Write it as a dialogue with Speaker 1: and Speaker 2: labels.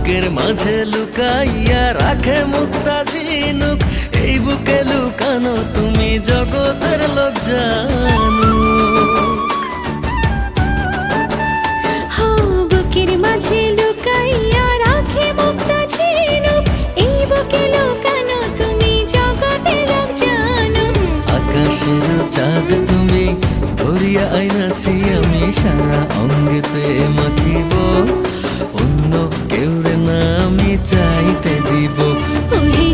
Speaker 1: বুকের মাঝে লুকাইয়া রাখে মুক্তা ঝিনুক, এই বুকে লুকানো তুমি জগতের লোক জানুক।
Speaker 2: বুকের মাঝে লুকাইয়া রাখে মুক্তা ঝিনুক, এই বুকে লুকানো তুমি জগতের লোক জানুক।
Speaker 1: আকাশের চাঁদ তুমি ধরিয়া আইনাছি আমি, সারা অঙ্গেতে মাখিব, অন্য কেউ রে না আমি চাইতে দিব।
Speaker 2: ওহে